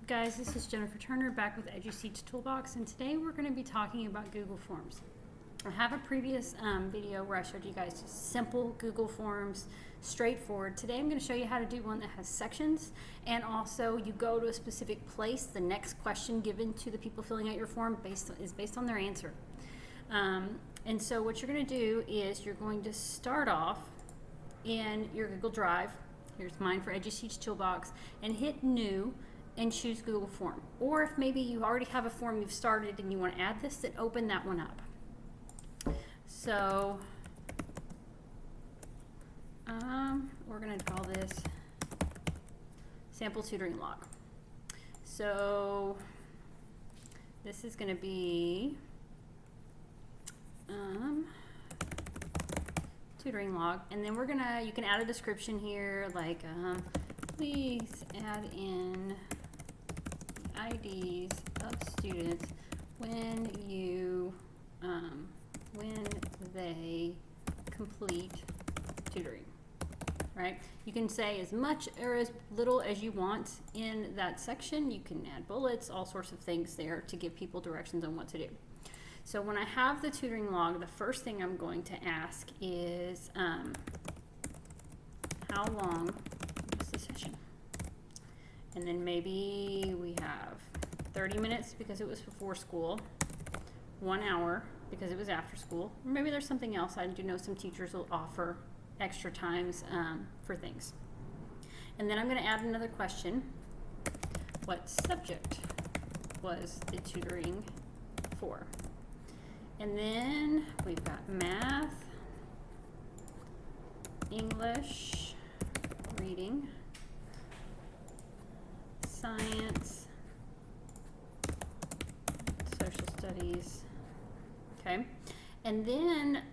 Guys, this is Jennifer Turner back with EduSeats Toolbox, and today we're going to be talking about Google Forms. I have a previous video where I showed you guys just simple Google Forms, straightforward. Today I'm going to show you how to do one that has sections, and also you go to a specific place. The next question given to the people filling out your form is based on their answer. And so what you're going to do is you're going to start off in your Google Drive. Here's mine for EduSeats Toolbox, and hit New and choose Google Form. Or if maybe you already have a form you've started and you want to add this, then open that one up. So we're going to call this sample tutoring log. So this is going to be tutoring log, and then you can add a description here like please add in the IDs of students when they complete tutoring, right? You can say as much or as little as you want in that section. You can add bullets, all sorts of things there to give people directions on what to do. So when I have the tutoring log, the first thing I'm going to ask is how long is the session? And then maybe we have 30 minutes because it was before school, 1 hour because it was after school, or maybe there's something else. I do know some teachers will offer extra times for things. And then I'm going to add another question. What subject was the tutoring for? And then we've got math, English, reading, science, social studies, okay? And then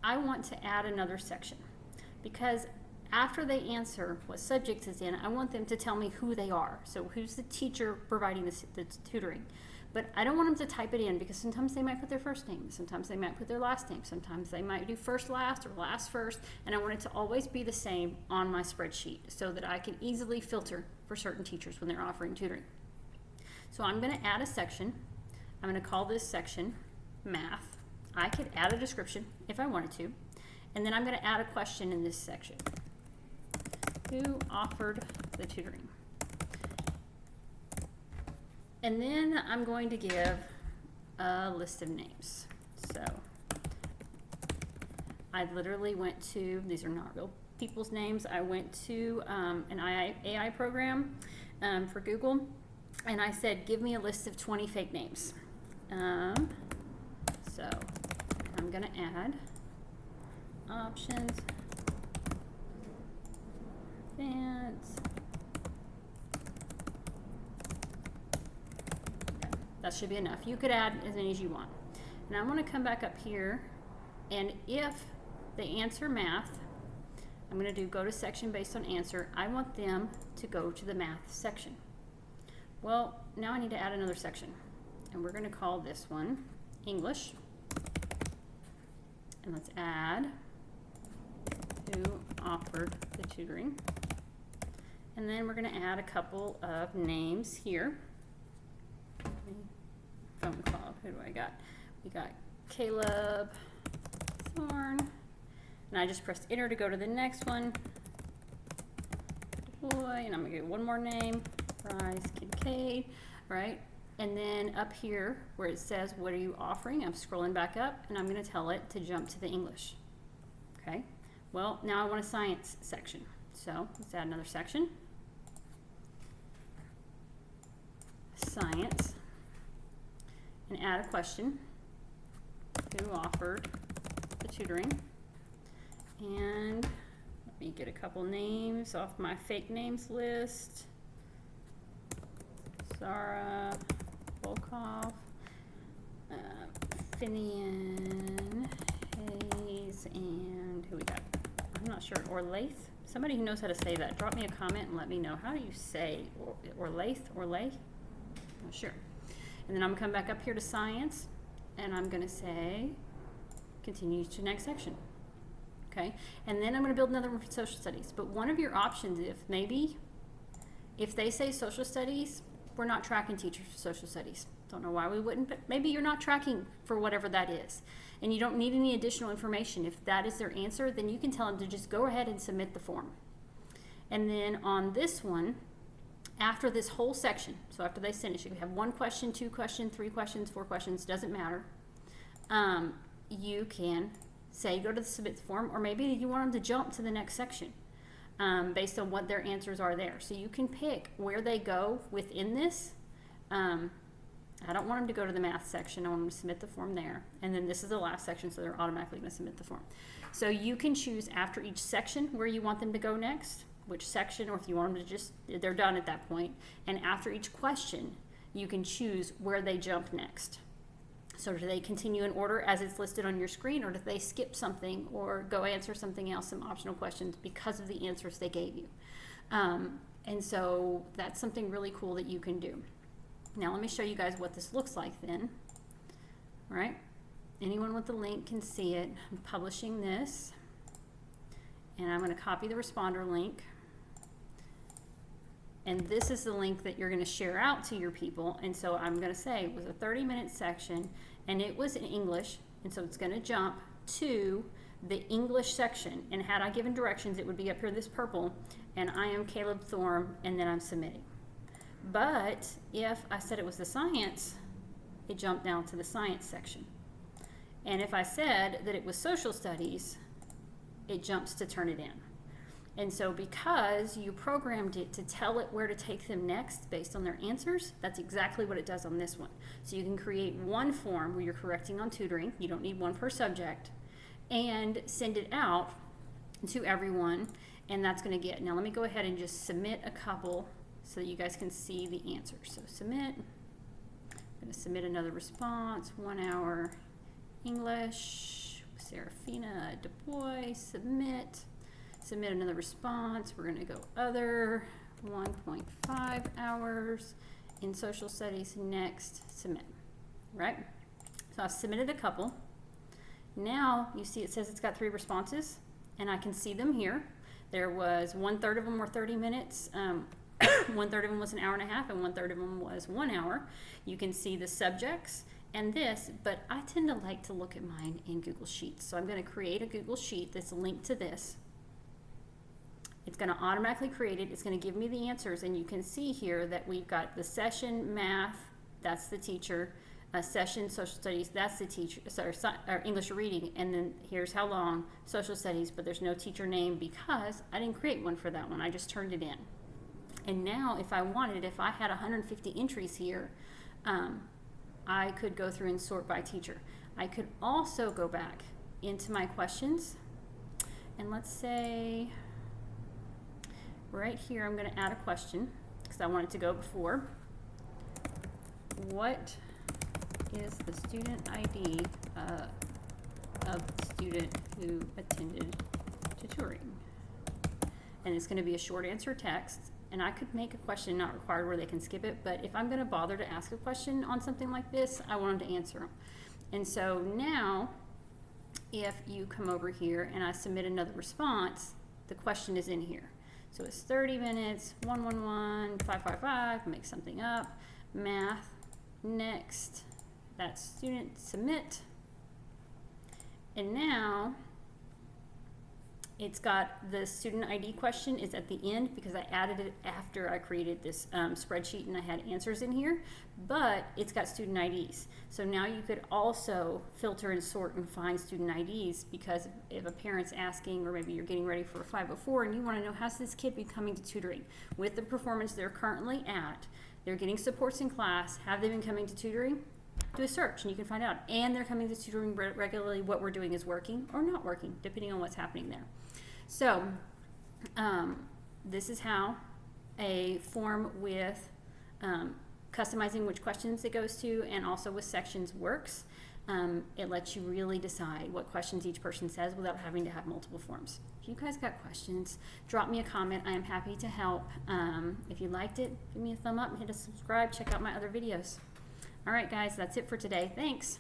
I want to add another section because after they answer what subject is in, I want them to tell me who they are. So who's the teacher providing the tutoring? But I don't want them to type it in because sometimes they might put their first name, sometimes they might put their last name, sometimes they might do first last or last first, and I want it to always be the same on my spreadsheet so that I can easily filter for certain teachers when they're offering tutoring. So I'm going to add a section. I'm going to call this section Math. I could add a description if I wanted to, and then I'm going to add a question in this section. Who offered the tutoring? And then I'm going to give a list of names. So I literally went to, these are not real people's names, I went to an AI program for Google, and I said, give me a list of 20 fake names. So I'm going to add options, advanced. That should be enough. You could add as many as you want. And I want to come back up here, and if they answer math, I'm going to go to section based on answer. I want them to go to the math section. Well, now I need to add another section, and we're going to call this one English. And let's add who offered the tutoring. And then we're going to add a couple of names here. Phone call. Who do I got? We got Caleb Thorne, and I just pressed enter to go to the next one. Boy, and I'm gonna get one more name, Bryce Kincaid, right? And then up here where it says what are you offering, I'm scrolling back up and I'm gonna tell it to jump to the English. Okay. Well, now I want a science section, so let's add another section. Science. And add a question. Who offered the tutoring? And let me get a couple names off my fake names list. Sarah Volkov, Finian Hayes, and who we got? I'm not sure. Orlaith? Somebody who knows how to say that. Drop me a comment and let me know. How do you say Orlaith? Orlaith? Not sure. And then I'm going to come back up here to science, and I'm going to say continue to next section. Okay, and then I'm going to build another one for social studies. But one of your options, if they say social studies, we're not tracking teachers for social studies. Don't know why we wouldn't, but maybe you're not tracking for whatever that is. And you don't need any additional information. If that is their answer, then you can tell them to just go ahead and submit the form. And then on this one, after this whole section, so after they finish, you can have 1 question, 2 questions, 3 questions, 4 questions, doesn't matter. You can say go to the submit form, or maybe you want them to jump to the next section based on what their answers are there. So you can pick where they go within this. I don't want them to go to the math section. I want them to submit the form there. And then this is the last section, so they're automatically going to submit the form. So you can choose after each section where you want them to go next, which section, or if you want them to just, they're done at that point. And after each question, you can choose where they jump next. So do they continue in order as it's listed on your screen, or do they skip something or go answer something else, some optional questions, because of the answers they gave you? And so that's something really cool that you can do. Now let me show you guys what this looks like then. All right, anyone with the link can see it. I'm publishing this, and I'm going to copy the responder link. And this is the link that you're going to share out to your people. And so I'm going to say it was a 30-minute section, and it was in English, and so it's going to jump to the English section. And had I given directions, it would be up here, this purple, and I am Caleb Thorne, and then I'm submitting. But if I said it was the science, it jumped down to the science section. And if I said that it was social studies, it jumps to turn it in. And so because you programmed it to tell it where to take them next based on their answers, that's exactly what it does on this one. So you can create one form where you're correcting on tutoring, you don't need one per subject, and send it out to everyone, and that's going to get, now let me go ahead and just submit a couple so that you guys can see the answers. So submit, I'm going to submit another response, 1 hour English, Serafina Du Bois, submit. Submit another response. We're going to go other, 1.5 hours in social studies, next, submit, right? So I've submitted a couple. Now you see it says it's got 3 responses, and I can see them here. There was 1/3 of them were 30 minutes, 1/3 of them was an hour and a half, and 1/3 of them was 1 hour. You can see the subjects and this, but I tend to like to look at mine in Google Sheets. So I'm going to create a Google Sheet that's linked to this. It's going to automatically create it. It's going to give me the answers, and you can see here that we've got the session math, that's the teacher, session social studies, that's the teacher, sorry, or English reading, and then here's how long, social studies, but there's no teacher name because I didn't create one for that one. I just turned it in. And now if I wanted, if I had 150 entries here, I could go through and sort by teacher. I could also go back into my questions, and let's say right here I'm going to add a question because I want it to go before. What is the student ID of the student who attended tutoring? And it's going to be a short answer text, and I could make a question not required where they can skip it, but if I'm going to bother to ask a question on something like this, I want them to answer them. And so now if you come over here and I submit another response, the question is in here. So it's 30 minutes, 111, 555, make something up, math, next, that's student, submit. And now it's got the student ID question is at the end because I added it after I created this spreadsheet and I had answers in here, but it's got student IDs. So now you could also filter and sort and find student IDs because if a parent's asking, or maybe you're getting ready for a 504 and you want to know how's this kid be coming to tutoring with the performance they're currently at, they're getting supports in class, have they been coming to tutoring? Do a search and you can find out. And they're coming to tutoring regularly, what we're doing is working or not working, depending on what's happening there. So this is how a form with customizing which questions it goes to and also with sections works. It lets you really decide what questions each person says without having to have multiple forms. If you guys got questions, drop me a comment. I am happy to help. If you liked it, give me a thumb up and hit a subscribe. Check out my other videos. All right, guys, that's it for today. Thanks.